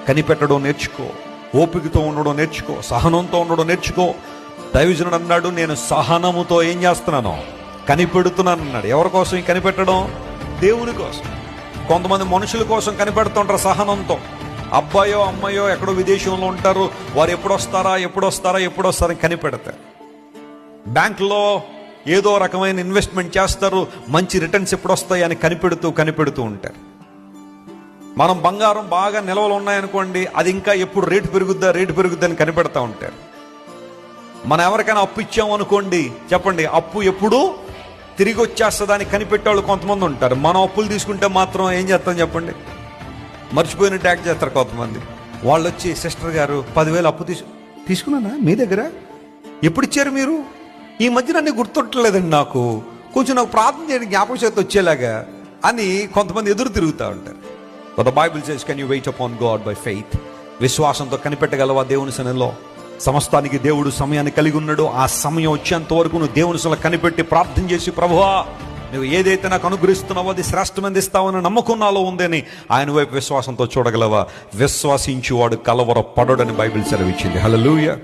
కనిపెట్టడం నేర్చుకో, ఓపికతో ఉండడం నేర్చుకో, సహనంతో ఉండడం నేర్చుకో. దైవజనుడు అన్నాడు, నేను సహనముతో ఏం చేస్తున్నాను, కనిపెడుతున్నాను అన్నాడు. ఎవరి కోసం ఈ కనిపెట్టడం? దేవుని కోసం. కొంతమంది మనుషుల కోసం కనిపెడుతుంటారు సహనంతో. అబ్బాయో అమ్మాయో ఎక్కడో విదేశంలో ఉంటారు, వారు ఎప్పుడొస్తారని కనిపెడతారు. బ్యాంకులో ఏదో రకమైన ఇన్వెస్ట్మెంట్ చేస్తారు, మంచి రిటర్న్స్ ఎప్పుడు వస్తాయి అని కనిపెడుతూ ఉంటారు. మనం బంగారం బాగా నిల్వలు ఉన్నాయనుకోండి, అది ఇంకా ఎప్పుడు రేటు పెరుగుద్దా అని కనిపెడతా ఉంటారు. మనం ఎవరికైనా అప్పు ఇచ్చాము అనుకోండి, చెప్పండి, అప్పు ఎప్పుడు తిరిగి వచ్చేస్తుందా అని కనిపెట్టేవాళ్ళు కొంతమంది ఉంటారు. మనం అప్పులు తీసుకుంటే మాత్రం ఏం చేస్తాం చెప్పండి, మర్చిపోయిన ట్యాక్ చేస్తారు కొంతమంది. వాళ్ళు వచ్చి, సిస్టర్ గారు 10,000 అప్పు తీసుకున్నానా మీ దగ్గర, ఎప్పుడు ఇచ్చారు మీరు? ఈ మధ్య నన్ను గుర్తుంటలేదండి, కొంచెం నాకు ప్రార్థన చేయడానికి జ్ఞాపక శక్తి వచ్చేలాగా అని కొంతమంది ఎదురు తిరుగుతూ ఉంటారు. But the Bible says, can you wait upon God by faith? విశ్వాసంతో కనిపెట్టగలవా దేవుని సన్నిధిలో? సమస్తానికి దేవుడు సమయాన్ని కలిగి ఉన్నాడు. ఆ సమయం వచ్చేంత వరకు నువ్వు దేవుని సన్నిధిలో కనిపెట్టి ప్రార్థన చేసి, ప్రభువా నువ్వు ఏదైతే నాకు అనుగ్రహిస్తున్నావో అది శ్రేష్టమైనది ఇస్తావని నమ్మకం నాలో ఉందని ఆయన వైపు విశ్వాసంతో చూడగలవా? విశ్వాసించువాడు కలవరపడడని బైబిల్ సెలవిచ్చింది. హల్లెలూయా.